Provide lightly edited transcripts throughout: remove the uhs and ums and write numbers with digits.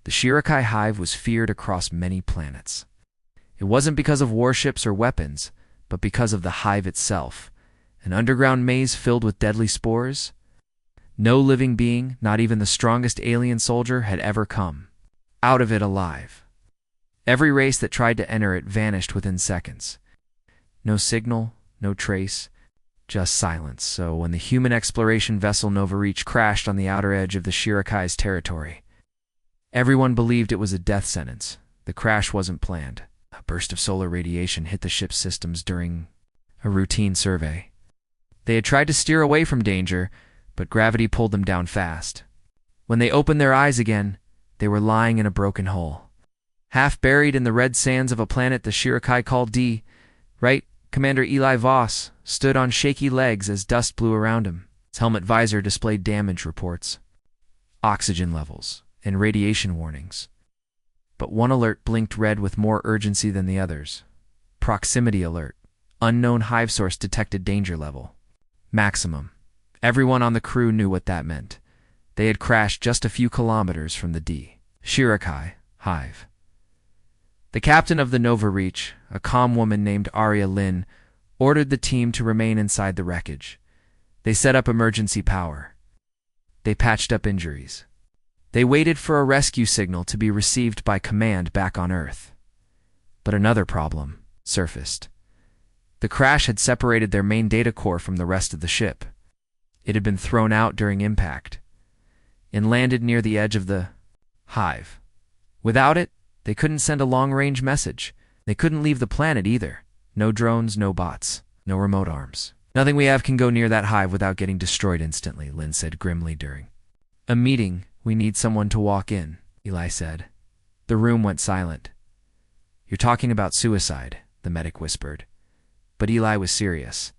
The Shirakai Hive was feared across many planets. It wasn't because of warships or weapons, but because of the Hive itself, an underground maze filled with deadly spores. No living being, not even the strongest alien soldier, had ever come out of it alive. Every race that tried to enter it vanished within seconds. No signal, no trace, just silence. So when the human exploration vessel Nova Reach crashed on the outer edge of the Shirakai's territory, everyone believed it was a death sentence. The crash wasn't planned. A burst of solar radiation hit the ship's systems during a routine survey. They had tried to steer away from danger, but gravity pulled them down fast. When they opened their eyes again, they were lying in a broken hole, half buried in the red sands of a planet the Shirakai called D. Right, Commander Eli Voss stood on shaky legs as dust blew around him. His helmet visor displayed damage reports, oxygen levels, and radiation warnings. But one alert blinked red with more urgency than the others. Proximity alert. Unknown hive source detected danger level. Maximum. Everyone on the crew knew what that meant. They had crashed just a few kilometers from the D. Shirakai Hive. The captain of the Nova Reach, a calm woman named Arya Lin, ordered the team to remain inside the wreckage. They set up emergency power. They patched up injuries. They waited for a rescue signal to be received by command back on Earth. But another problem surfaced. The crash had separated their main data core from the rest of the ship. It had been thrown out during impact and landed near the edge of the Hive. Without it, they couldn't send a long-range message. They couldn't leave the planet either. No drones, no bots, no remote arms. Nothing we have can go near that hive without getting destroyed instantly, Lin said grimly during a meeting. We need someone to walk in, Eli said. The room went silent. You're talking about suicide, the medic whispered. But Eli was serious.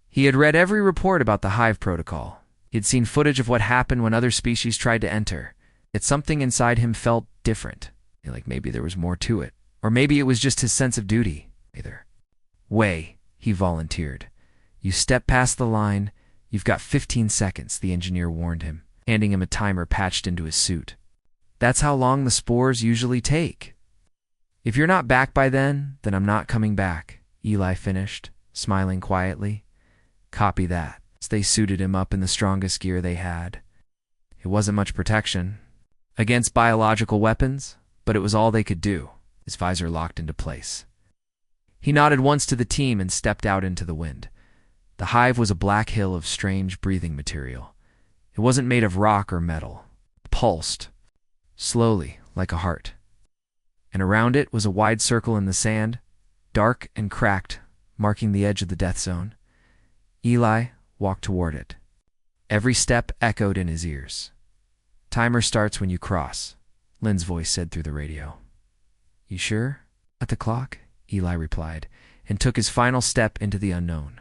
He had read every report about the Hive protocol. He had seen footage of what happened when other species tried to enter. Yet something inside him felt different. Like maybe there was more to it. Or maybe it was just his sense of duty. Either way, he volunteered. You step past the line, you've got 15 seconds, the engineer warned him, handing him a timer patched into his suit. That's how long the spores usually take. If you're not back by then I'm not coming back, Eli finished, smiling quietly. Copy that. They suited him up in the strongest gear they had. It wasn't much protection against biological weapons, but it was all they could do. His visor locked into place. He nodded once to the team and stepped out into the wind. The hive was a black hill of strange breathing material. It wasn't made of rock or metal. It pulsed, slowly, like a heart. And around it was a wide circle in the sand, dark and cracked, marking the edge of the death zone. Eli walked toward it. Every step echoed in his ears. Timer starts when you cross, Lin's voice said through the radio. You sure? At the clock, Eli replied, and took his final step into the unknown.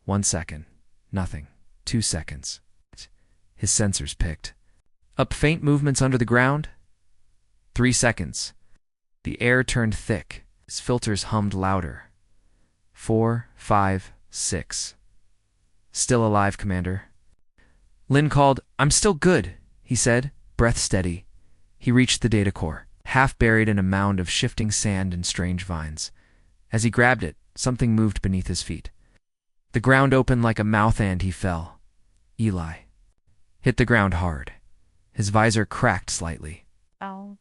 1 second. Nothing. 2 seconds. His sensors picked up faint movements under the ground. 3 seconds. The air turned thick. His filters hummed louder. 4, 5, 6. Still alive, Commander. Lin called. I'm still good, he said, breath steady. He reached the data core, half buried in a mound of shifting sand and strange vines. As he grabbed it, something moved beneath his feet. The ground opened like a mouth and he fell. Eli hit the ground hard. His visor cracked slightly. Ow.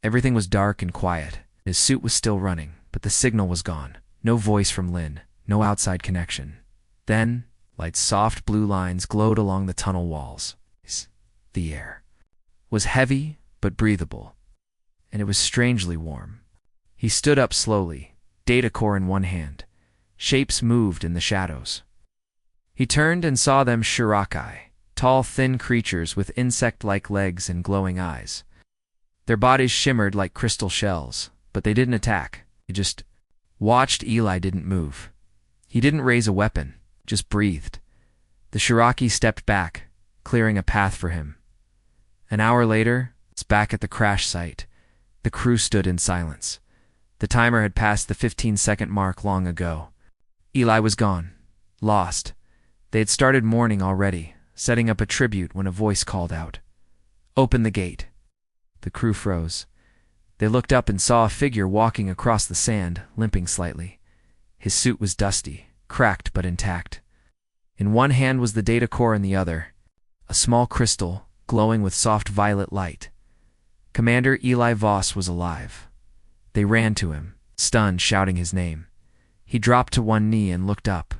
Everything was dark and quiet. His suit was still running, but the signal was gone. No voice from Lin, no outside connection. Then, light soft blue lines glowed along the tunnel walls. The air was heavy but breathable, and it was strangely warm. He stood up slowly, data core in one hand. Shapes moved in the shadows. He turned and saw them Shirakai, tall, thin creatures with insect-like legs and glowing eyes. Their bodies shimmered like crystal shells, but they didn't attack. They just watched. Eli didn't move. He didn't raise a weapon, just breathed. The Shiraki stepped back, clearing a path for him. An hour later, it's back at the crash site. The crew stood in silence. The timer had passed the 15-second mark long ago. Eli was gone, lost. They had started mourning already, setting up a tribute when a voice called out. Open the gate. The crew froze. They looked up and saw a figure walking across the sand, limping slightly. His suit was dusty, cracked but intact. In one hand was the data core, in the other a small crystal glowing with soft violet light. Commander Eli Voss was alive. They ran to him, stunned, shouting his name. He dropped to one knee and looked up,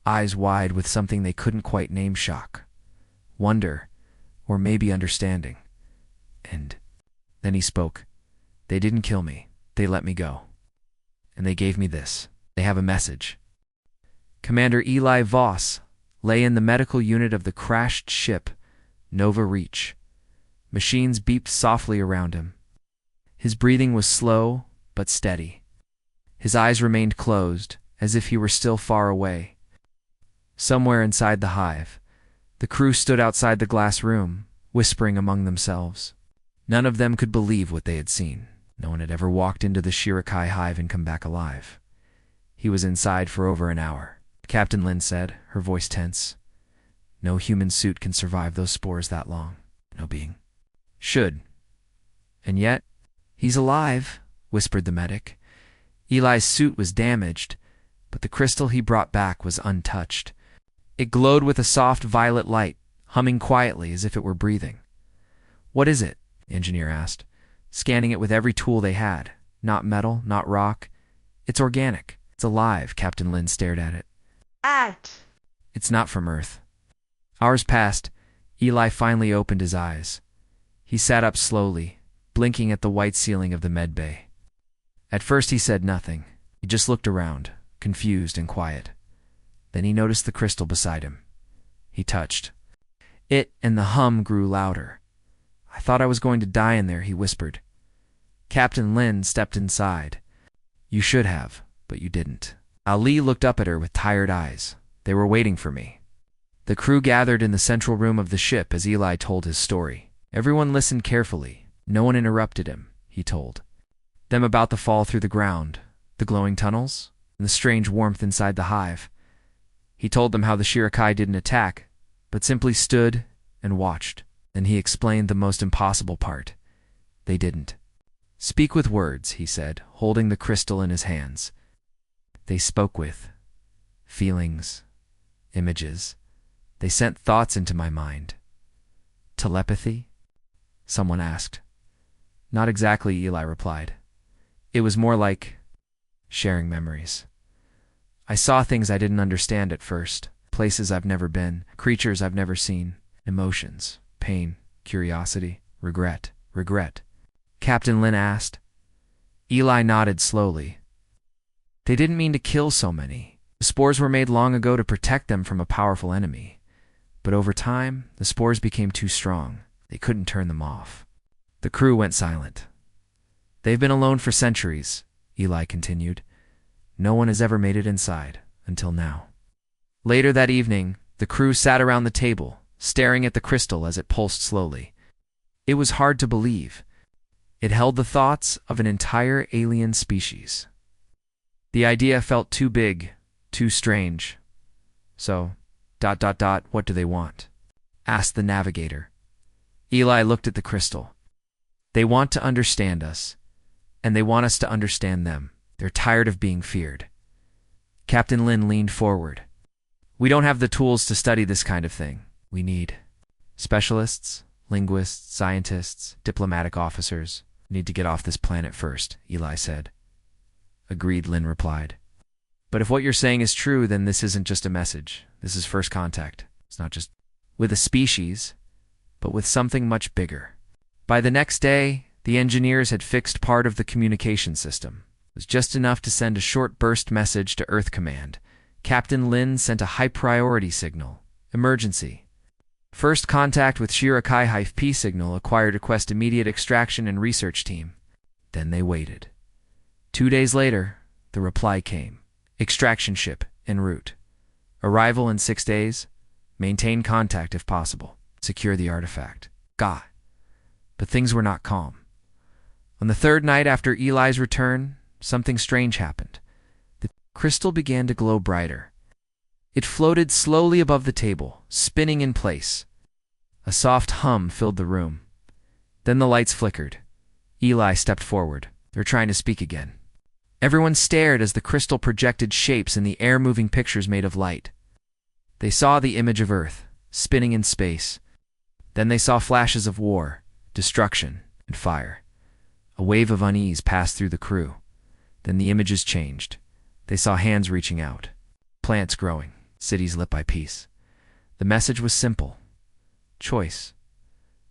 eyes wide with something they couldn't quite name: shock, wonder, or maybe understanding. And then he spoke. "They didn't kill me. They let me go. And they gave me this. They have a message." Commander Eli Voss lay in the medical unit of the crashed ship, Nova Reach. Machines beeped softly around him. His breathing was slow but steady. His eyes remained closed, as if he were still far away. Somewhere inside the hive, the crew stood outside the glass room, whispering among themselves. None of them could believe what they had seen. No one had ever walked into the Shirakai hive and come back alive. He was inside for over an hour. Captain Lin said, her voice tense. "No human suit can survive those spores that long. No being should. And yet, he's alive," whispered the medic. Eli's suit was damaged, but the crystal he brought back was untouched. It glowed with a soft violet light, humming quietly as if it were breathing. "What is it?" the engineer asked, scanning it with every tool they had. "Not metal, not rock. It's organic. It's alive." Captain Lin stared at it. "It's not from Earth." Hours passed. Eli finally opened his eyes. He sat up slowly, blinking at the white ceiling of the med bay. At first he said nothing. He just looked around, confused and quiet. Then he noticed the crystal beside him. He touched it, and the hum grew louder. "I thought I was going to die in there," he whispered. Captain Lin stepped inside. "You should have, but you didn't." Ali looked up at her with tired eyes. "They were waiting for me." The crew gathered in the central room of the ship as Eli told his story. Everyone listened carefully. No one interrupted him, he told them about the fall through the ground, the glowing tunnels, and the strange warmth inside the hive. He told them how the Shirakai didn't attack, but simply stood and watched. Then he explained the most impossible part. They didn't speak with words, he said, holding the crystal in his hands. They spoke with feelings, images. They sent thoughts into my mind. "Telepathy?" someone asked. "Not exactly," Eli replied. "It was more like sharing memories. I saw things I didn't understand at first, places I've never been, creatures I've never seen, emotions, pain, curiosity, regret." Captain Lin asked. Eli nodded slowly. "They didn't mean to kill so many. The spores were made long ago to protect them from a powerful enemy. But over time, the spores became too strong. They couldn't turn them off." The crew went silent. "They've been alone for centuries," Eli continued. "No one has ever made it inside, until now." Later that evening, the crew sat around the table, staring at the crystal as it pulsed slowly. It was hard to believe. It held the thoughts of an entire alien species. The idea felt too big, too strange. So, ... what do they want?" asked the navigator. Eli looked at the crystal. "They want to understand us, and they want us to understand them. They're tired of being feared." Captain Lin leaned forward. "We don't have the tools to study this kind of thing. We need specialists, linguists, scientists, diplomatic officers. We need to get off this planet first," Eli said. "Agreed," Lin replied. "But if what you're saying is true, then this isn't just a message. This is first contact. It's not just with a species, but with something much bigger." By the next day, the engineers had fixed part of the communication system. It was just enough to send a short burst message to Earth Command. Captain Lin sent a high-priority signal. Emergency. First contact with Shirakai Hive P signal acquired request immediate extraction and research team. Then they waited. 2 days later, the reply came. Extraction ship en route. Arrival in 6 days. Maintain contact if possible. Secure the artifact. God. But things were not calm. On the third night after Eli's return, something strange happened. The crystal began to glow brighter. It floated slowly above the table, spinning in place. A soft hum filled the room. Then the lights flickered. Eli stepped forward. They're trying to speak again. Everyone stared as the crystal projected shapes in the air, moving pictures made of light. They saw the image of Earth, spinning in space. Then they saw flashes of war, destruction, and fire. A wave of unease passed through the crew. Then the images changed. They saw hands reaching out, plants growing, cities lit by peace. The message was simple. Choice.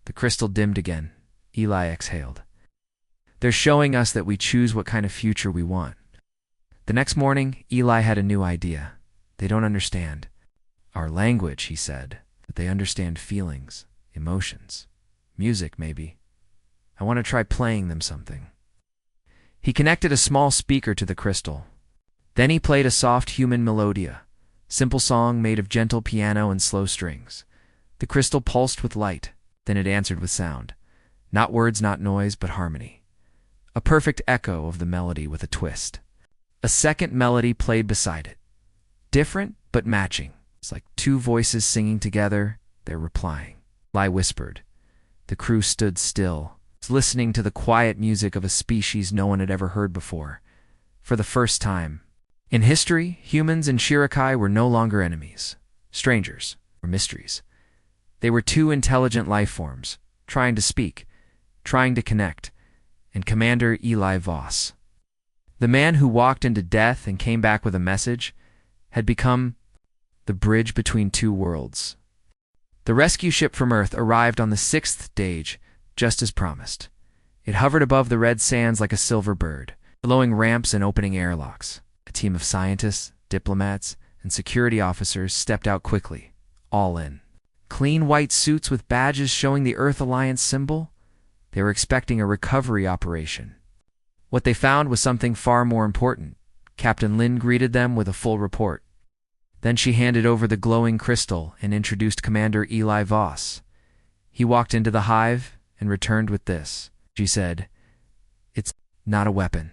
The crystal dimmed again. Eli exhaled. They're showing us that we choose what kind of future we want. The next morning, Eli had a new idea. They don't understand our language, he said, but they understand feelings, emotions, music maybe. I want to try playing them something. He connected a small speaker to the crystal. Then he played a soft human melodia, simple song made of gentle piano and slow strings. The crystal pulsed with light, then it answered with sound. Not words, not noise, but harmony. A perfect echo of the melody with a twist. A second melody played beside it. Different, but matching. It's like two voices singing together. They're replying. Eli whispered. The crew stood still, listening to the quiet music of a species no one had ever heard before. For the first time in history, humans and Scifi were no longer enemies, strangers, or mysteries. They were two intelligent life forms, trying to speak, trying to connect, and Commander Eli Voss, the man who walked into death and came back with a message, had become the bridge between two worlds. The rescue ship from Earth arrived on the 6th stage, just as promised. It hovered above the red sands like a silver bird, glowing ramps and opening airlocks. A team of scientists, diplomats, and security officers stepped out quickly, all in. Clean white suits with badges showing the Earth Alliance symbol. They were expecting a recovery operation. What they found was something far more important. Captain Lin greeted them with a full report. Then she handed over the glowing crystal and introduced Commander Eli Voss. He walked into the hive and returned with this. She said, "It's not a weapon.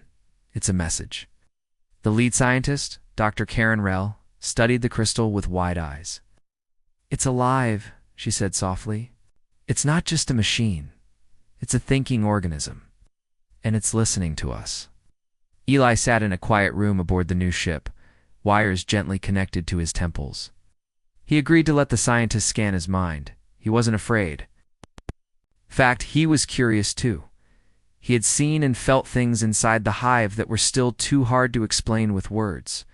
It's a message." The lead scientist, Dr. Karen Rell, studied the crystal with wide eyes. "It's alive," she said softly. "It's not just a machine. It's a thinking organism. And it's listening to us." Eli sat in a quiet room aboard the new ship, wires gently connected to his temples. He agreed to let the scientist scan his mind. He wasn't afraid. In fact, he was curious too. He had seen and felt things inside the hive that were still too hard to explain with words.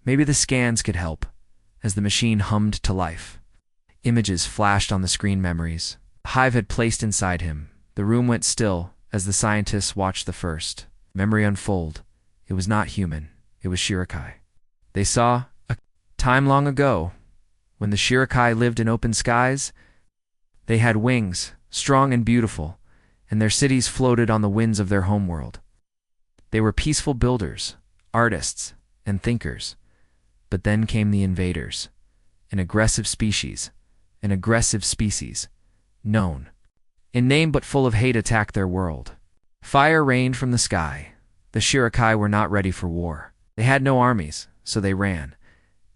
Maybe the scans could help, as the machine hummed to life. Images flashed on the screen, memories the hive had placed inside him. The room went still as the scientists watched the first memory unfold. It was not human. It was Scifi. They saw a time long ago, when the Scifi lived in open skies. They had wings, strong and beautiful, and their cities floated on the winds of their homeworld. They were peaceful builders, artists, and thinkers. But then came the invaders, an aggressive species, known in name but full of hate, attacked their world. Fire rained from the sky. The Scifi were not ready for war. They had no armies, so they ran.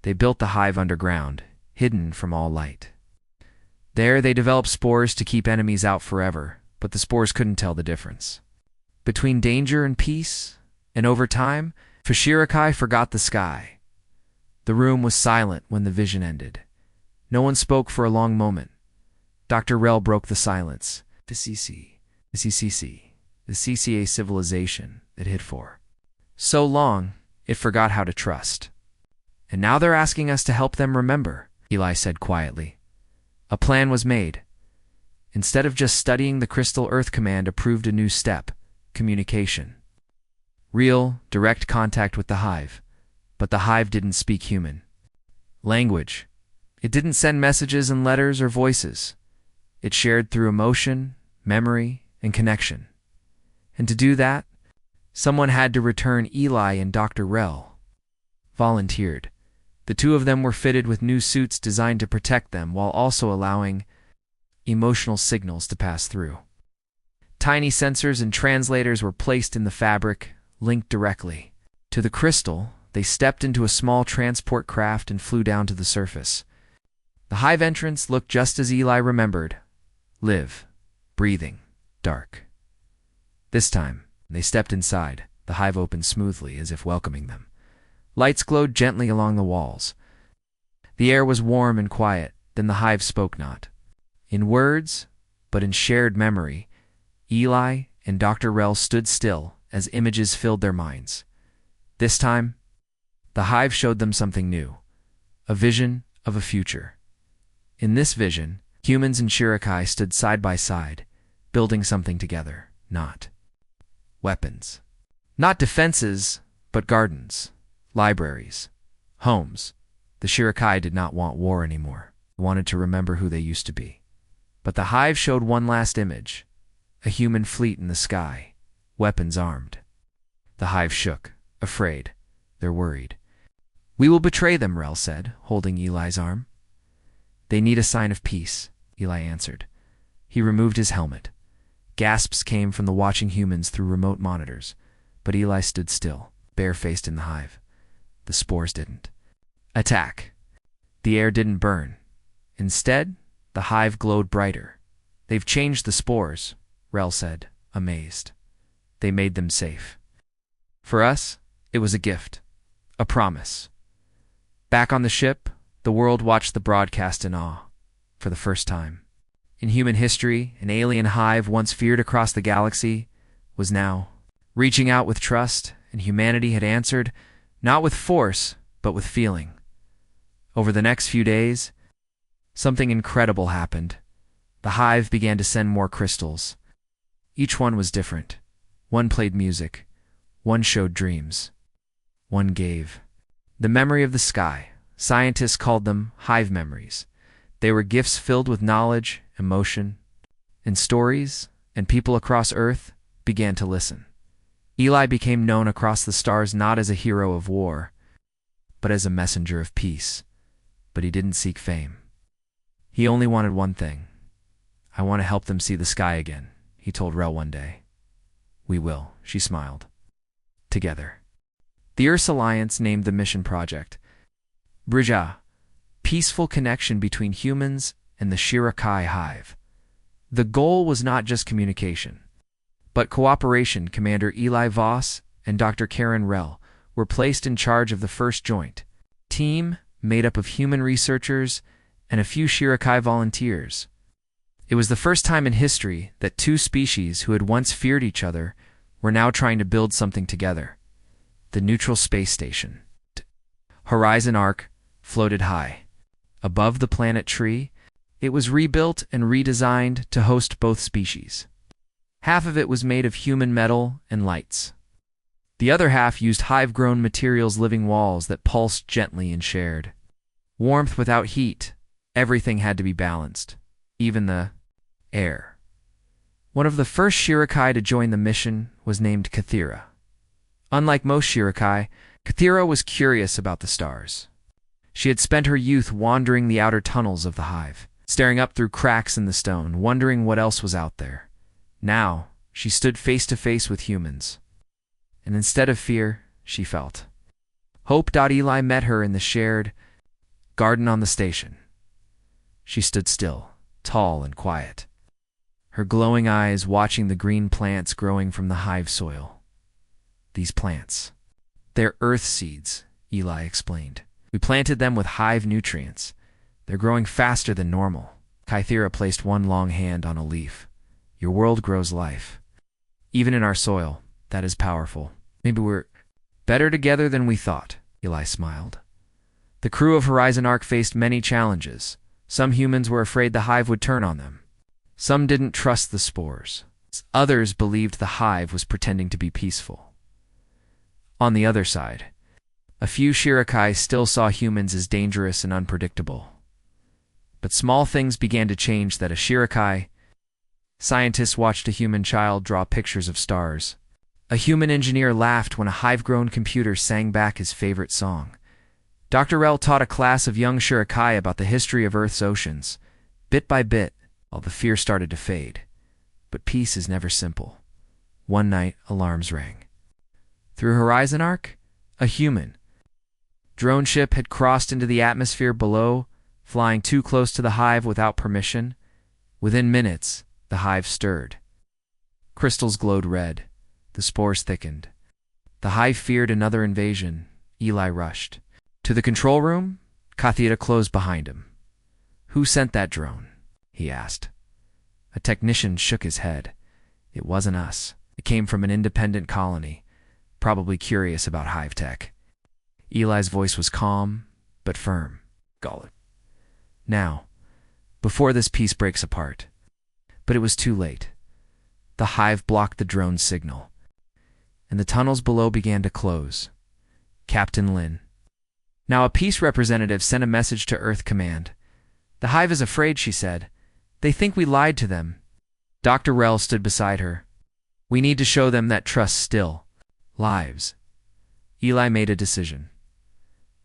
They built the hive underground, hidden from all light. There they developed spores to keep enemies out forever, but the spores couldn't tell the difference between danger and peace, and over time, Scifi forgot the sky. The room was silent when the vision ended. No one spoke for a long moment. Dr. Rell broke the silence. The CCA civilization that hid for so long, it forgot how to trust. And now they're asking us to help them remember, Eli said quietly. A plan was made. Instead of just studying the crystal, Earth Command approved a new step: communication. Real, direct contact with the hive. But the hive didn't speak human language. It didn't send messages in letters or voices. It shared through emotion, memory, and connection. And to do that, someone had to return. Eli and Dr. Rell volunteered. The two of them were fitted with new suits designed to protect them while also allowing emotional signals to pass through. Tiny sensors and translators were placed in the fabric, linked directly to the crystal. They stepped into a small transport craft and flew down to the surface. The hive entrance looked just as Eli remembered. Live, breathing, dark. This time, they stepped inside. The hive opened smoothly, as if welcoming them. Lights glowed gently along the walls. The air was warm and quiet. Then the hive spoke not in words, but in shared memory. Eli and Dr. Rel stood still as images filled their minds. This time, the hive showed them something new, a vision of a future. In this vision, humans and Shirikai stood side by side, building something together, not weapons. Not defenses, but gardens, libraries, homes. The Shirikai did not want war anymore. They wanted to remember who they used to be. But the hive showed one last image, a human fleet in the sky, weapons armed. The hive shook, afraid. They're worried. We will betray them, Rel said, holding Eli's arm. They need a sign of peace, Eli answered. He removed his helmet. Gasps came from the watching humans through remote monitors, but Eli stood still, barefaced in the hive. The spores didn't attack. The air didn't burn. Instead, the hive glowed brighter. They've changed the spores, Rel said, amazed. They made them safe. For us, it was a gift, a promise. Back on the ship, the world watched the broadcast in awe. For the first time in human history, an alien hive once feared across the galaxy was now reaching out with trust, and humanity had answered, not with force, but with feeling. Over the next few days, something incredible happened. The hive began to send more crystals. Each one was different. One played music. One showed dreams. One gave the memory of the sky. Scientists called them hive memories. They were gifts filled with knowledge, emotion, and stories, and people across Earth began to listen. Eli became known across the stars not as a hero of war, but as a messenger of peace. But he didn't seek fame. He only wanted one thing. I want to help them see the sky again, he told Rel one day. We will, she smiled. Together. The Earth's Alliance named the mission project Brija, peaceful connection between humans and the Shirikai hive. The goal was not just communication, but cooperation. Commander Eli Voss and Dr. Karen Rel were placed in charge of the first joint team made up of human researchers and a few Shirikai volunteers. It was the first time in history that two species who had once feared each other were now trying to build something together. The neutral space station, Horizon Arc, floated high. Above the planet tree, it was rebuilt and redesigned to host both species. Half of it was made of human metal and lights. The other half used hive-grown materials, living walls that pulsed gently and shared warmth without heat. Everything had to be balanced, even the air. One of the first Shirikai to join the mission was named Kathira. Unlike most Shirikai, Kathira was curious about the stars. She had spent her youth wandering the outer tunnels of the hive, staring up through cracks in the stone, wondering what else was out there. Now, she stood face to face with humans. And instead of fear, she felt hope. Eli met her in the shared garden on the station. She stood still, tall and quiet, her glowing eyes watching the green plants growing from the hive soil. These plants, they're earth seeds, Eli explained. We planted them with hive nutrients. They're growing faster than normal. Kathira placed one long hand on a leaf. Your world grows life. Even in our soil, that is powerful. Maybe we're better together than we thought, Eli smiled. The crew of Horizon Arc faced many challenges. Some humans were afraid the hive would turn on them. Some didn't trust the spores. Others believed the hive was pretending to be peaceful. On the other side, a few Shirikai still saw humans as dangerous and unpredictable. But small things began to change. That a Shirikai scientist watched a human child draw pictures of stars. A human engineer laughed when a hive-grown computer sang back his favorite song. Dr. Rel taught a class of young Shirikai about the history of Earth's oceans. Bit by bit, all the fear started to fade. But peace is never simple. One night, alarms rang. Through Horizon Arc, a human drone ship had crossed into the atmosphere below, flying too close to the hive without permission. Within minutes, the hive stirred. Crystals glowed red. The spores thickened. The hive feared another invasion. Eli rushed. To the control room, Kathira closed behind him. "Who sent that drone?" he asked. A technician shook his head. "It wasn't us. It came from an independent colony, probably curious about hive tech." Eli's voice was calm, but firm. "Gull. Now, before this piece breaks apart." But it was too late. The hive blocked the drone's signal, and the tunnels below began to close. Captain Lin. Now a peace representative sent a message to Earth Command. "The hive is afraid," she said. "They think we lied to them." Dr. Rel stood beside her. "We need to show them that trust still lives." Eli made a decision.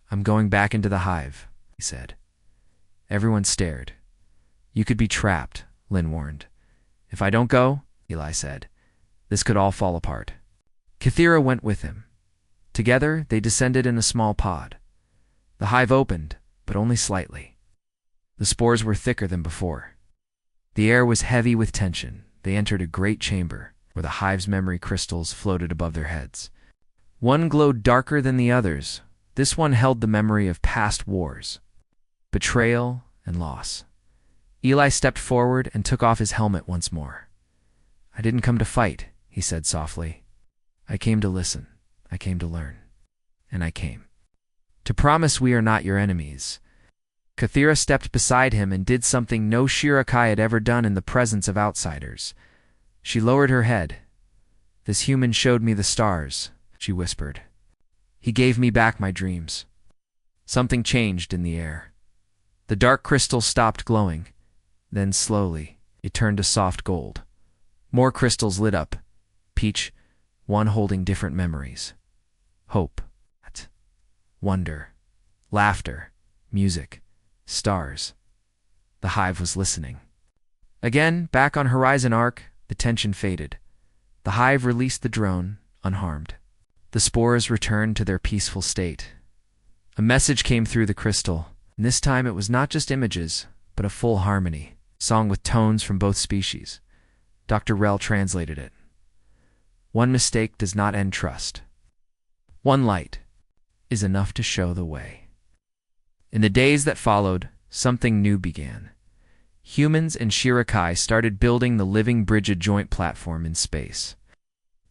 "I'm going back into the hive," he said. Everyone stared. "You could be trapped," Lin warned. "If I don't go," Eli said, "this could all fall apart." Kathira went with him. Together, they descended in a small pod. The hive opened, but only slightly. The spores were thicker than before. The air was heavy with tension. They entered a great chamber, where the hive's memory crystals floated above their heads. One glowed darker than the others. This one held the memory of past wars, betrayal, and loss. Eli stepped forward and took off his helmet once more. "I didn't come to fight," he said softly. "I came to listen. I came to learn. And I came to promise we are not your enemies." Kathira stepped beside him and did something no Shirakai had ever done in the presence of outsiders. She lowered her head. "This human showed me the stars," she whispered. "He gave me back my dreams." Something changed in the air. The dark crystal stopped glowing. Then slowly, it turned to soft gold. More crystals lit up. Peach, one holding different memories. Hope, wonder, laughter, music, stars. The hive was listening. Again, back on Horizon Arc, the tension faded. The hive released the drone, unharmed. The spores returned to their peaceful state. A message came through the crystal, and this time it was not just images, but a full harmony, sung with tones from both species. Dr. Rel translated it. "One mistake does not end trust. One light is enough to show the way." In the days that followed, something new began. Humans and Shirakai started building the Living Bridge, a joint platform in space.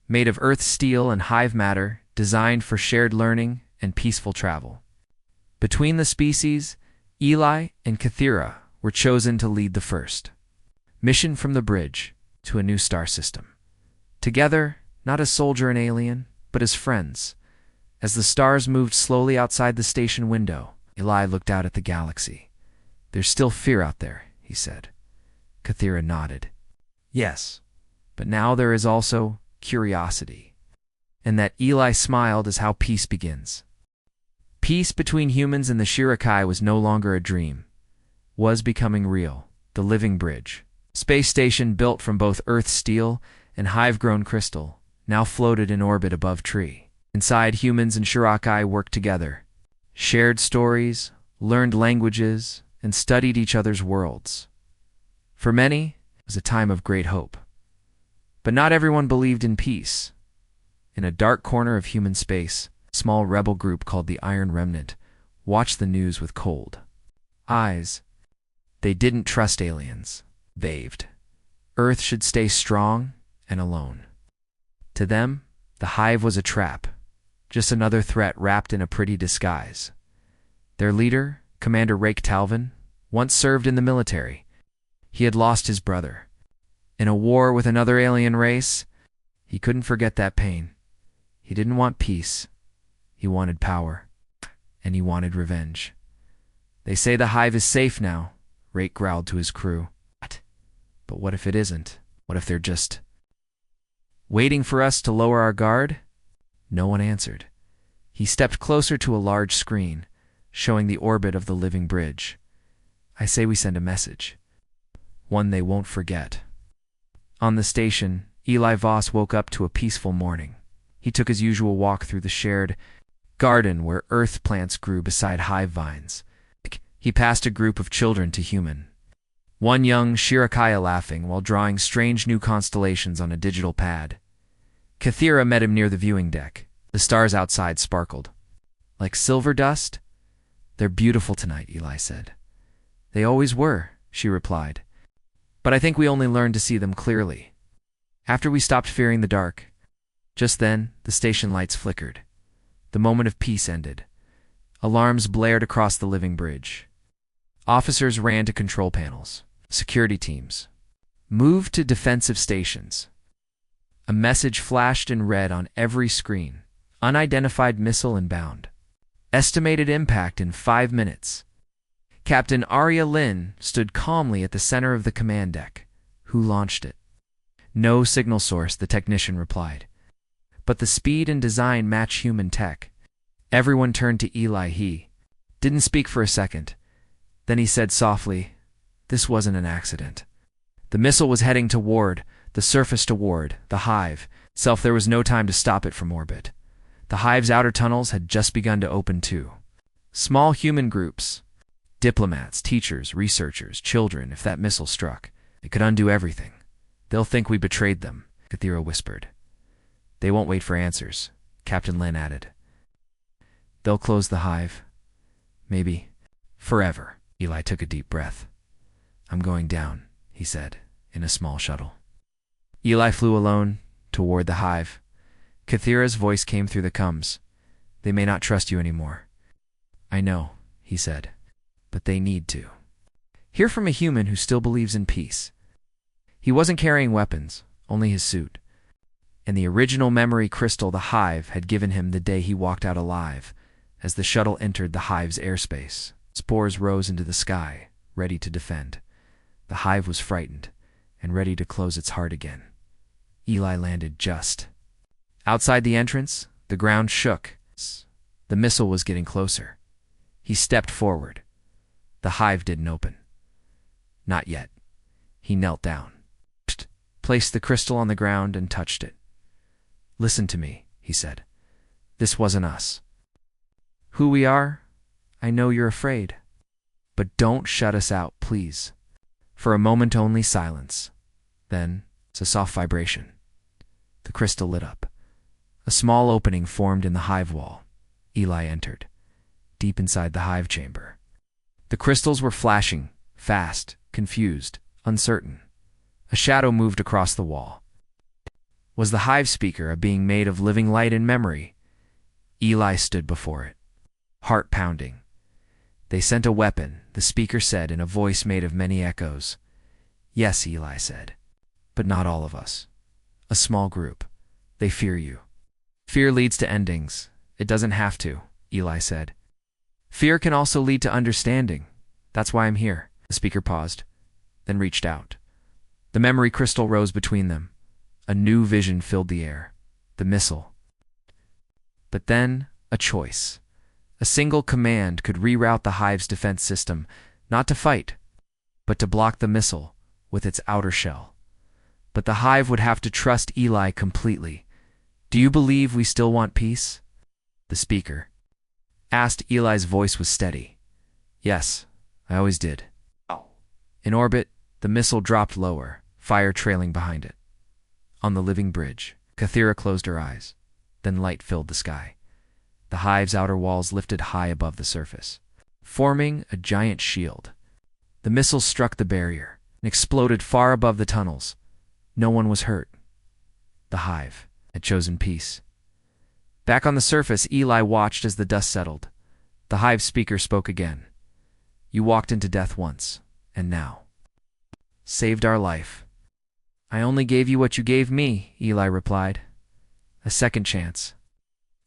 Made of earth steel and hive matter, designed for shared learning and peaceful travel. Between the species, Eli and Kathira were chosen to lead the first mission from the bridge to a new star system. Together, not as soldier and alien, but as friends. As the stars moved slowly outside the station window, Eli looked out at the galaxy. "There's still fear out there," he said. Kathira nodded. "Yes, but now there is also curiosity." And that Eli smiled is how peace begins. Peace between humans and the Shirakai was no longer a dream, was becoming real. The Living Bridge, space station built from both earth steel and hive-grown crystal, now floated in orbit above Tree. Inside, humans and Shirakai worked together, shared stories, learned languages, and studied each other's worlds. For many, it was a time of great hope. But not everyone believed in peace. In a dark corner of human space, a small rebel group called the Iron Remnant watched the news with cold eyes. They didn't trust aliens. Vaved. Earth should stay strong and alone. To them, the hive was a trap, just another threat wrapped in a pretty disguise. Their leader, Commander Rake Talvin, once served in the military. He had lost his brother. In a war with another alien race, he couldn't forget that pain. He didn't want peace. He wanted power. And he wanted revenge. "They say the hive is safe now," Rake growled to his crew. "But what if it isn't? What if they're just waiting for us to lower our guard?" No one answered. He stepped closer to a large screen, showing the orbit of the Living Bridge. "I say we send a message. One they won't forget." On the station, Eli Voss woke up to a peaceful morning. He took his usual walk through the shared garden where earth plants grew beside hive vines. He passed a group of children to human. One young Shirakaya laughing while drawing strange new constellations on a digital pad. Kathira met him near the viewing deck. The stars outside sparkled. Like silver dust? They're beautiful tonight, Eli said. They always were, she replied. But I think we only learned to see them clearly after we stopped fearing the dark. Just then, the station lights flickered. The moment of peace ended. Alarms blared across the living bridge. Officers ran to control panels. Security teams moved to defensive stations. A message flashed in red on every screen. Unidentified missile inbound. Estimated impact in 5 minutes. Captain Arya Lin stood calmly at the center of the command deck. Who launched it? No signal source, the technician replied. But the speed and design match human tech. Everyone turned to Eli. He didn't speak for a second. Then he said softly, "This wasn't an accident." The missile was heading toward the surface, toward the Hive itself. There was no time to stop it from orbit. The Hive's outer tunnels had just begun to open too. Small human groups, diplomats, teachers, researchers, children. If that missile struck, it could undo everything. They'll think we betrayed them, Kathira whispered. They won't wait for answers, Captain Lin added. They'll close the Hive. Maybe forever. Eli took a deep breath. I'm going down, he said, in a small shuttle. Eli flew alone toward the Hive. Kathira's voice came through the coms. They may not trust you anymore. I know, he said, but they need to. Hear from a human who still believes in peace. He wasn't carrying weapons, only his suit. And the original memory crystal the Hive had given him the day he walked out alive. As the shuttle entered the Hive's airspace, spores rose into the sky, ready to defend. The Hive was frightened and ready to close its heart again. Eli landed just outside the entrance. The ground shook. The missile was getting closer. He stepped forward. The Hive didn't open. Not yet. He knelt down, placed the crystal on the ground, and touched it. Listen to me, he said. This wasn't us. Who we are? I know you're afraid. But don't shut us out, please. For a moment only, silence. Then, a soft vibration. The crystal lit up. A small opening formed in the Hive wall. Eli entered, deep inside the Hive chamber. The crystals were flashing, fast, confused, uncertain. A shadow moved across the wall. Was the Hive speaker a being made of living light and memory? Eli stood before it, heart pounding. They sent a weapon, the speaker said in a voice made of many echoes. Yes, Eli said, but not all of us. A small group. They fear you. Fear leads to endings. It doesn't have to, Eli said. Fear can also lead to understanding. That's why I'm here. The speaker paused, then reached out. The memory crystal rose between them. A new vision filled the air. The missile. But then, a choice. A single command could reroute the Hive's defense system, not to fight, but to block the missile with its outer shell. But the Hive would have to trust Eli completely. Do you believe we still want peace? The speaker asked. Eli's voice was steady. Yes, I always did. In orbit, the missile dropped lower, fire trailing behind it. On the living bridge, Kathira closed her eyes. Then light filled the sky. The Hive's outer walls lifted high above the surface, forming a giant shield. The missile struck the barrier and exploded far above the tunnels. No one was hurt. The Hive had chosen peace. Back on the surface, Eli watched as the dust settled. The Hive speaker spoke again. You walked into death once, and now saved our life. I only gave you what you gave me, Eli replied. A second chance.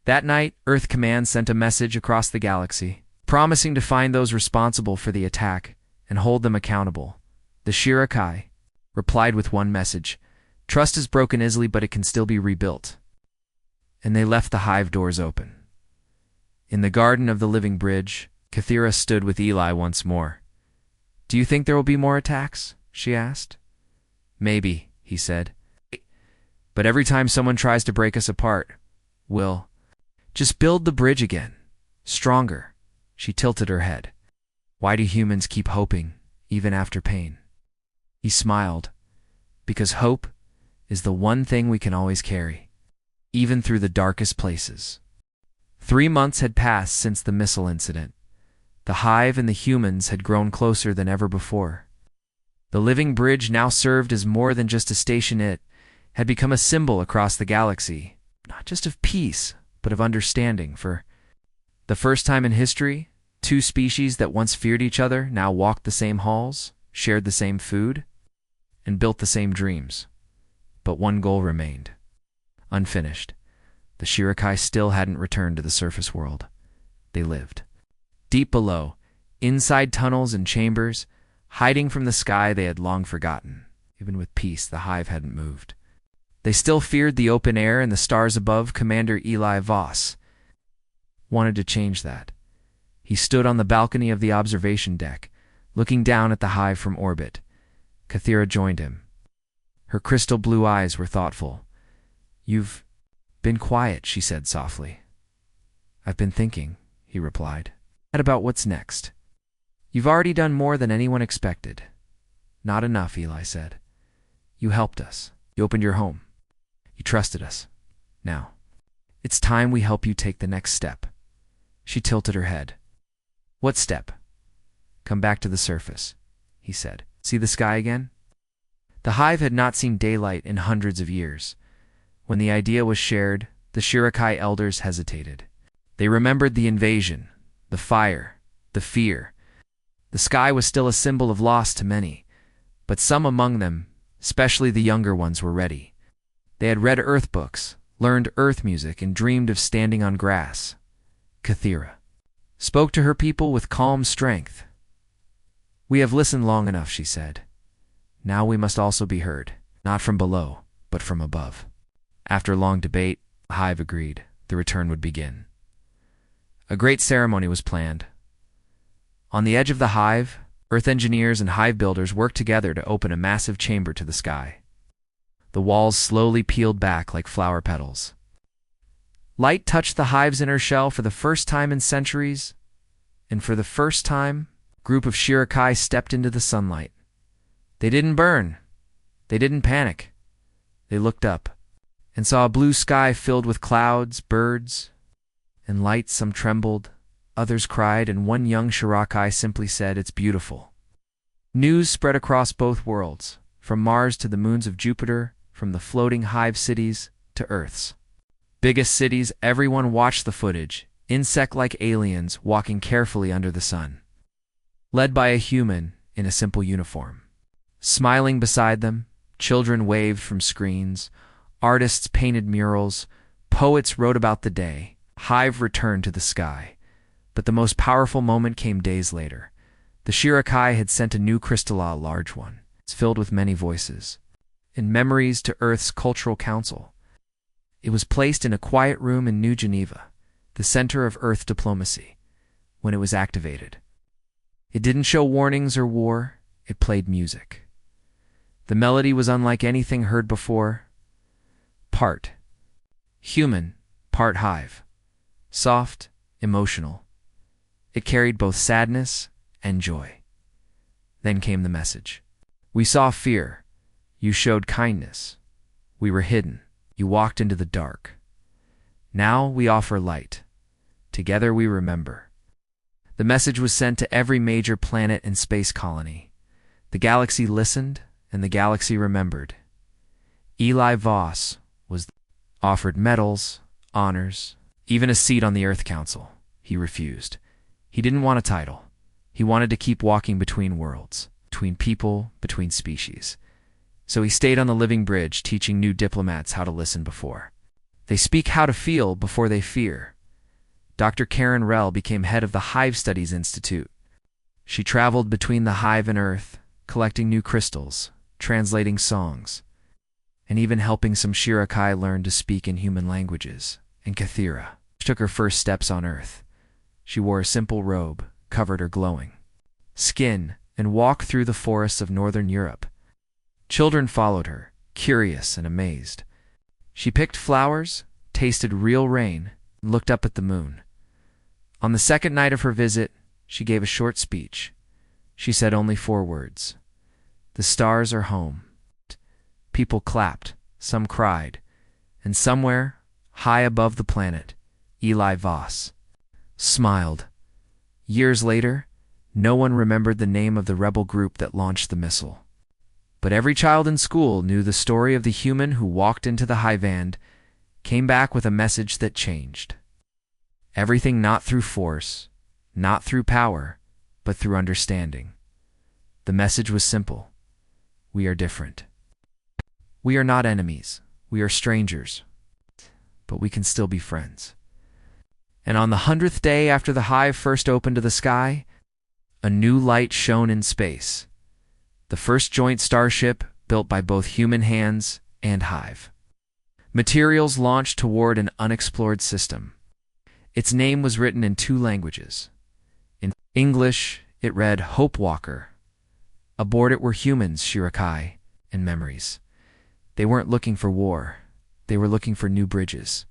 That night, Earth Command sent a message across the galaxy, promising to find those responsible for the attack and hold them accountable. The Shirakai replied with one message. Trust is broken easily, but it can still be rebuilt. And they left the Hive doors open. In the garden of the living bridge, Kathira stood with Eli once more. Do you think there will be more attacks? She asked. Maybe, he said. But every time someone tries to break us apart, we'll just build the bridge again. Stronger. She tilted her head. Why do humans keep hoping, even after pain? He smiled, because hope is the one thing we can always carry, even through the darkest places. 3 months had passed since the missile incident. The Hive and the humans had grown closer than ever before. The living bridge now served as more than just a station. It had become a symbol across the galaxy, not just of peace, but of understanding. For the first time in history, 2 species that once feared each other now walked the same halls, shared the same food, and built the same dreams. But one goal remained, unfinished. The Scifi still hadn't returned to the surface world. They lived deep below, inside tunnels and chambers, hiding from the sky they had long forgotten. Even with peace, the Hive hadn't moved. They still feared the open air and the stars above. Commander Eli Voss wanted to change that. He stood on the balcony of the observation deck, looking down at the Hive from orbit. Kathira joined him. Her crystal blue eyes were thoughtful. "You've been quiet," she said softly. "I've been thinking," he replied. "About what's next. You've already done more than anyone expected." "Not enough," Eli said. "You helped us. You opened your home. You trusted us. Now, it's time we help you take the next step." She tilted her head. "What step?" "Come back to the surface," he said. "See the sky again?" The Hive had not seen daylight in hundreds of years. When the idea was shared, the Scifi elders hesitated. They remembered the invasion, the fire, the fear. The sky was still a symbol of loss to many, but some among them, especially the younger ones, were ready. They had read Earth books, learned Earth music, and dreamed of standing on grass. Kathira spoke to her people with calm strength. "We have listened long enough," she said. "Now we must also be heard, not from below, but from above." After long debate, the Hive agreed the return would begin. A great ceremony was planned. On the edge of the Hive, Earth engineers and Hive builders worked together to open a massive chamber to the sky. The walls slowly peeled back like flower petals. Light touched the Hive's inner shell for the first time in centuries, and for the first time, a group of Scifi stepped into the sunlight. They didn't burn. They didn't panic. They looked up and saw a blue sky filled with clouds, birds, and light. Some trembled, others cried, and one young Scifi simply said, "It's beautiful." News spread across both worlds, from Mars to the moons of Jupiter, from the floating Hive cities to Earth's biggest cities. Everyone watched the footage, insect-like aliens walking carefully under the sun, led by a human in a simple uniform. Smiling beside them, children waved from screens, artists painted murals, poets wrote about the day. Hive returned to the sky. But the most powerful moment came days later. The Scifi had sent a new crystal, a large one. It's filled with many voices and memories to Earth's Cultural Council. It was placed in a quiet room in New Geneva, the center of Earth diplomacy. When it was activated, it didn't show warnings or war. It played music. The melody was unlike anything heard before. Part human, part Hive. Soft, emotional. It carried both sadness and joy. Then came the message. "We saw fear. You showed kindness. We were hidden. You walked into the dark. Now we offer light. Together we remember." The message was sent to every major planet and space colony. The galaxy listened, and the galaxy remembered. Eli Voss was offered medals, honors, even a seat on the Earth Council. He refused. He didn't want a title. He wanted to keep walking between worlds, between people, between species. So he stayed on the living bridge, teaching new diplomats how to listen before they speak, how to feel before they fear. Dr. Karen Rell became head of the Hive Studies Institute. She traveled between the Hive and Earth, collecting new crystals, translating songs, and even helping some Scifi learn to speak in human languages. And Kathira took her first steps on Earth. She wore a simple robe, covered her glowing skin, and walked through the forests of northern Europe. Children followed her, curious and amazed. She picked flowers, tasted real rain, and looked up at the moon. On the second night of her visit, she gave a short speech. She said only 4 words. The stars are home. People clapped, some cried, and somewhere, high above the planet, Eli Voss smiled. Years later, no one remembered the name of the rebel group that launched the missile. But every child in school knew the story of the human who walked into the Hive and came back with a message that changed. Everything not through force, not through power, but through understanding. The message was simple. We are different. We are not enemies. We are strangers. But we can still be friends. And on the 100th day after the Hive first opened to the sky, a new light shone in space. The first joint starship built by both human hands and Hive. Materials launched toward an unexplored system. Its name was written in 2 languages. In English, it read Hope Walker. Aboard it were humans, Shirakai, and memories. They weren't looking for war. They were looking for new bridges.